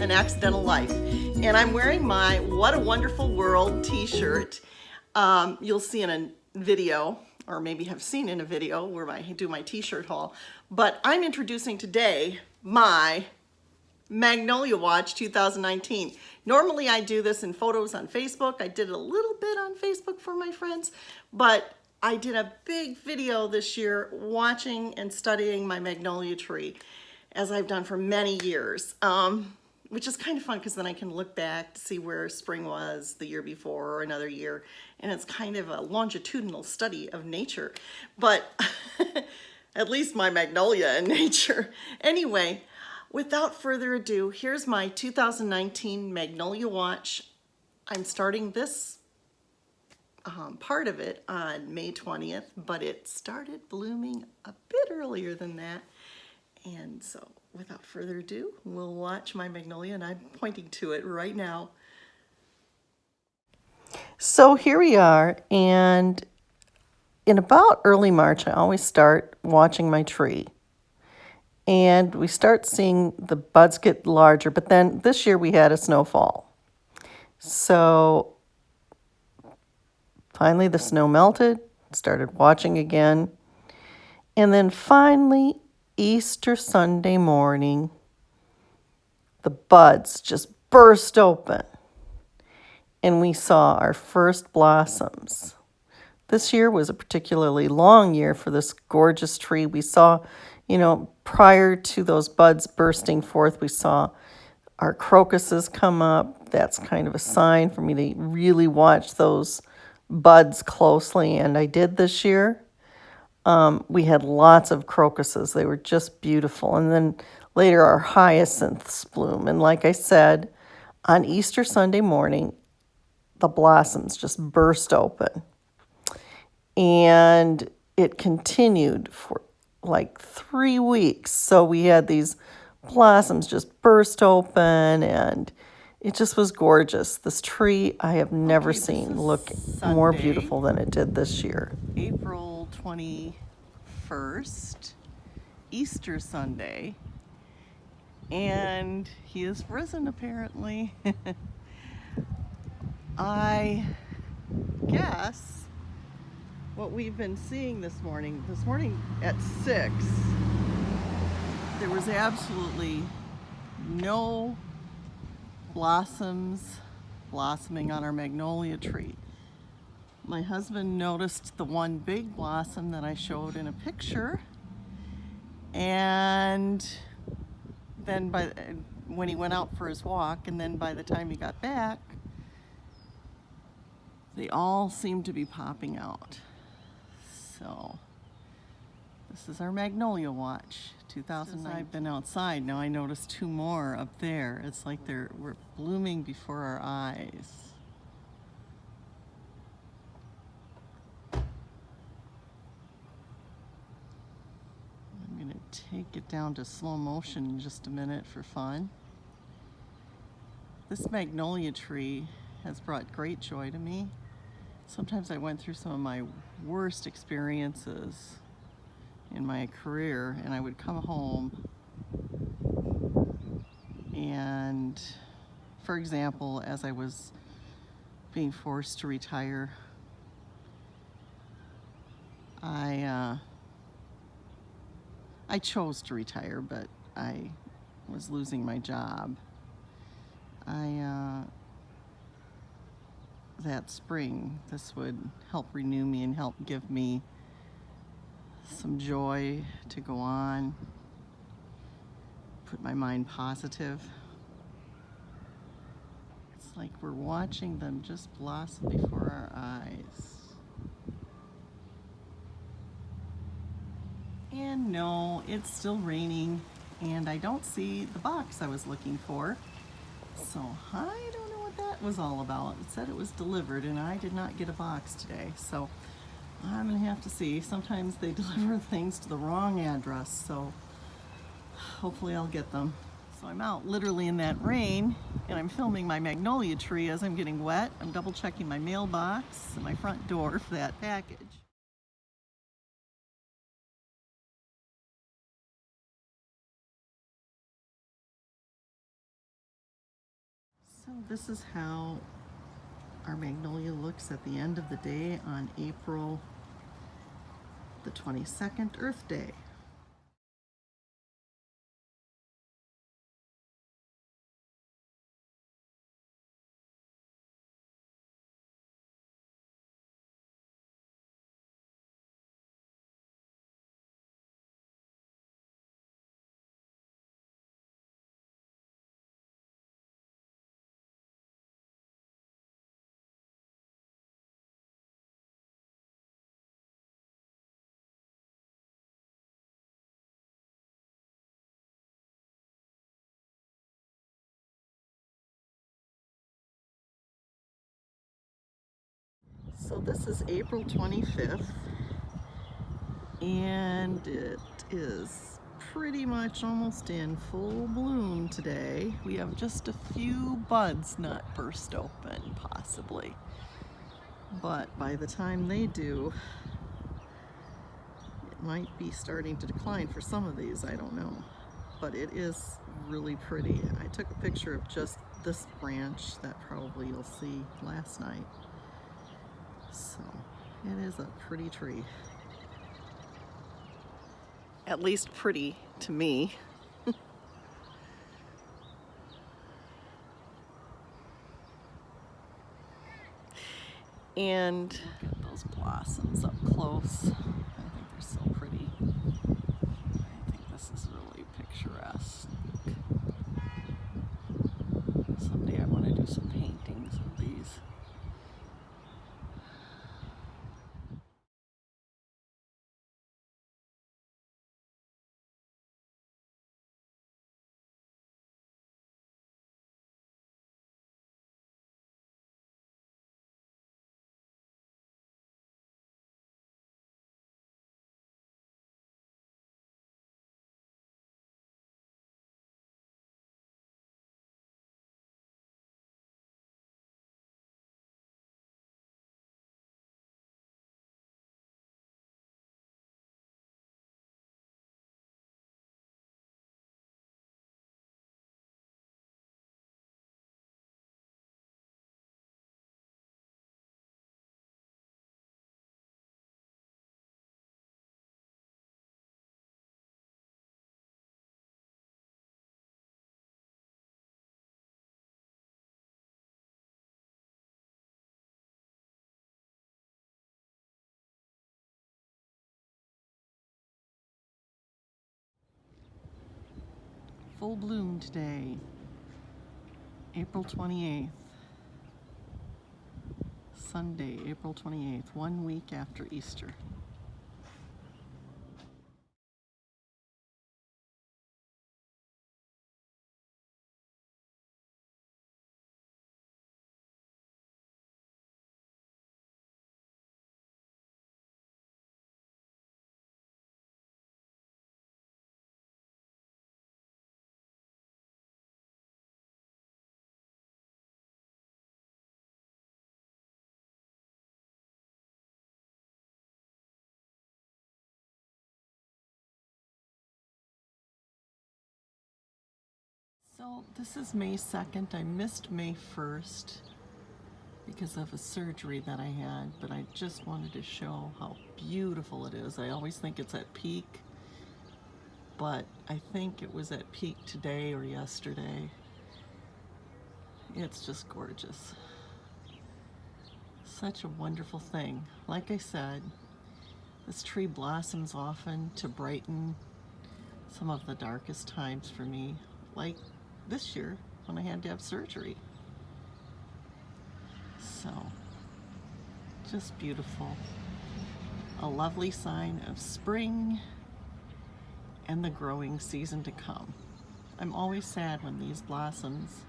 an Accidental Life. And I'm wearing my What a Wonderful World t-shirt. You'll see in a video, or maybe have seen in a video where I do my t-shirt haul. But I'm introducing today my Magnolia watch 2019. Normally I do this in photos on Facebook. I did a little bit on Facebook for my friends, but I did a big video this year watching and studying my magnolia tree, as I've done for many years, which is kind of fun because then I can look back to see where spring was the year before or another year, and it's kind of a longitudinal study of nature, but at least my magnolia in nature. Anyway, without further ado, here's my 2019 Magnolia watch. I'm starting this part of it on May 20th, but it started blooming a bit earlier than that. And so without further ado, we'll watch my magnolia, and I'm pointing to it right now. So here we are, and in about early March, I always start watching my tree. And we start seeing the buds get larger, but then this year we had a snowfall. So finally the snow melted, started watching again, and then finally Easter Sunday morning, the buds just burst open and we saw our first blossoms. This year was a particularly long year for this gorgeous tree. We saw, prior to those buds bursting forth, we saw our crocuses come up. That's kind of a sign for me to really watch those buds closely, and I did this year. We had lots of crocuses. They were just beautiful. And then later our hyacinths bloom. And like I said, on Easter Sunday morning, the blossoms just burst open. And it continued for like 3 weeks. So we had these blossoms just burst open, and it just was gorgeous. This tree I have never seen look more beautiful than it did this year. April 21st, Easter Sunday, and he is risen apparently. I guess what we've been seeing this morning at 6, there was absolutely no blossoms blossoming on our magnolia tree. My husband noticed the one big blossom that I showed in a picture, and then when he went out for his walk, and then by the time he got back, they all seemed to be popping out. So this is our Magnolia watch 2009. I've been outside now. I noticed 2 more up there. It's like we're blooming before our eyes. I'm gonna take it down to slow motion in just a minute for fun. This magnolia tree has brought great joy to me. Sometimes I went through some of my worst experiences in my career, and I would come home and, for example, as I was being forced to retire, I chose to retire, but I was losing my job. That spring, this would help renew me and help give me some joy to go on, put my mind positive. It's like we're watching them just blossom before our eyes. And no, it's still raining, and I don't see the box I was looking for. So I don't know what that was all about. It said it was delivered, and I did not get a box today. So I'm gonna have to see. Sometimes they deliver things to the wrong address, so hopefully I'll get them. So I'm out literally in that rain, and I'm filming my magnolia tree as I'm getting wet. I'm double checking my mailbox and my front door for that package. So this is how our magnolia looks at the end of the day on April the 22nd, Earth Day. So this is April 25th, and it is pretty much almost in full bloom today. We have just a few buds not burst open, possibly. But by the time they do, it might be starting to decline for some of these, I don't know. But it is really pretty. I took a picture of just this branch that probably you'll see last night. So it is a pretty tree. At least pretty to me. And look at those blossoms up close. I think they're so pretty. I think this is really picturesque. Someday I want to do some paintings of these. Full bloom today, April 28th. Sunday, April 28th, 1 week after Easter. So this is May 2nd. I missed May 1st because of a surgery that I had, but I just wanted to show how beautiful it is. I always think it's at peak, but I think it was at peak today or yesterday. It's just gorgeous. Such a wonderful thing. Like I said, this tree blossoms often to brighten some of the darkest times for me, like this year when I had to have surgery. So, just beautiful. A lovely sign of spring and the growing season to come. I'm always sad when these blossoms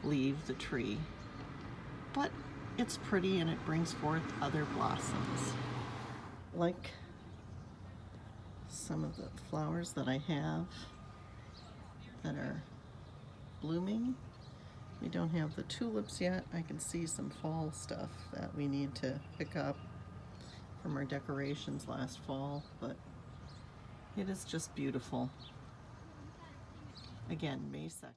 leave the tree, but it's pretty and it brings forth other blossoms. Like some of the flowers that I have that are blooming. We don't have the tulips yet. I can see some fall stuff that we need to pick up from our decorations last fall, but it is just beautiful. Again, May 2nd.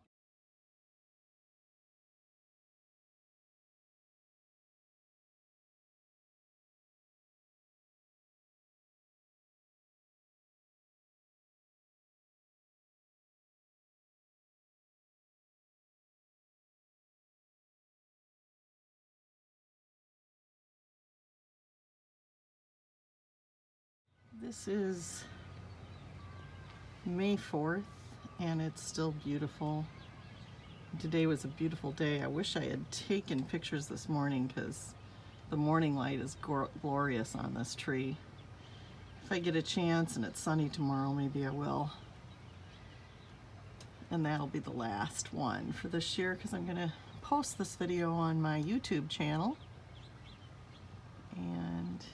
This is May 4th, and it's still beautiful. Today was a beautiful day. I wish I had taken pictures this morning because the morning light is glorious on this tree. If I get a chance and it's sunny tomorrow, maybe I will. And that'll be the last one for this year because I'm going to post this video on my YouTube channel. And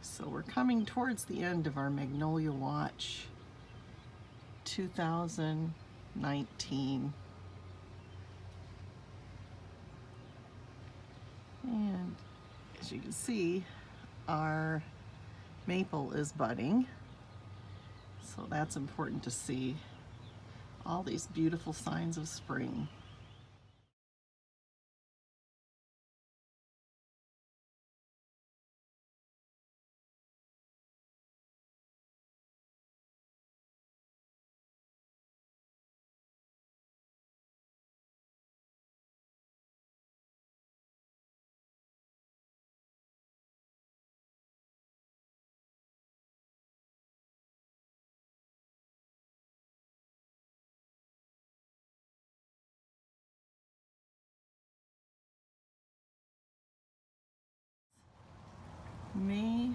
so we're coming towards the end of our Magnolia Watch 2019. And as you can see, our maple is budding. So that's important to see. All these beautiful signs of spring. May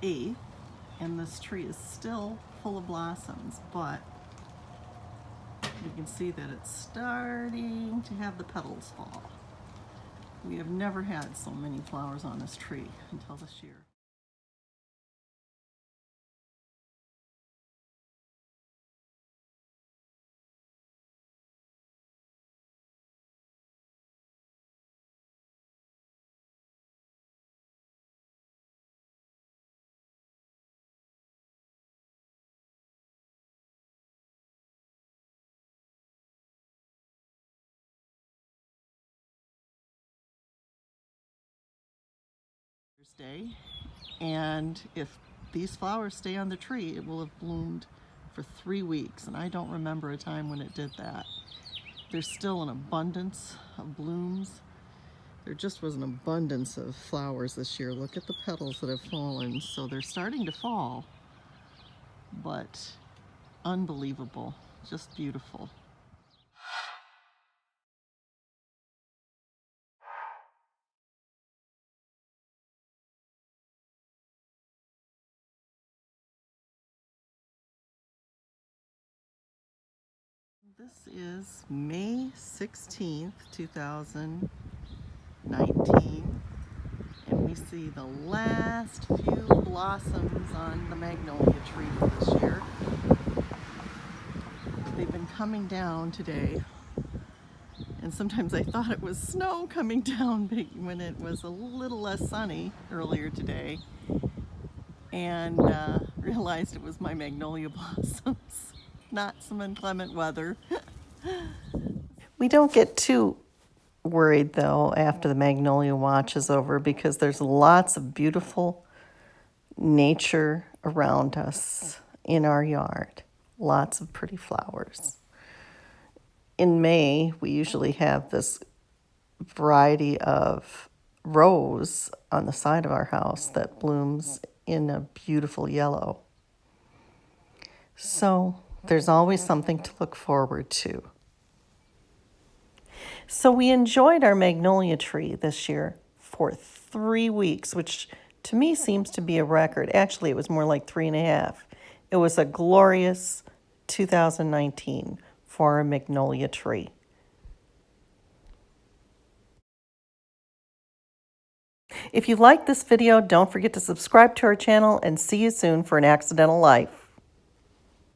8th, and this tree is still full of blossoms, but you can see that it's starting to have the petals fall. We have never had so many flowers on this tree until this year. Thursday, and if these flowers stay on the tree, it will have bloomed for 3 weeks, and I don't remember a time when it did that. There's still an abundance of blooms. There just was an abundance of flowers this year. Look at the petals that have fallen. So they're starting to fall, but unbelievable, just beautiful. This is May 16th, 2019, and we see the last few blossoms on the magnolia tree this year. They've been coming down today, and sometimes I thought it was snow coming down when it was a little less sunny earlier today, and realized it was my magnolia blossoms, not some inclement weather. We don't get too worried though after the Magnolia Watch is over because there's lots of beautiful nature around us in our yard. Lots of pretty flowers. In May, we usually have this variety of rose on the side of our house that blooms in a beautiful yellow. So there's always something to look forward to. So we enjoyed our magnolia tree this year for 3 weeks, which to me seems to be a record. Actually, it was more like 3.5. It was a glorious 2019 for a magnolia tree. If you liked this video, don't forget to subscribe to our channel and see you soon for an accidental life.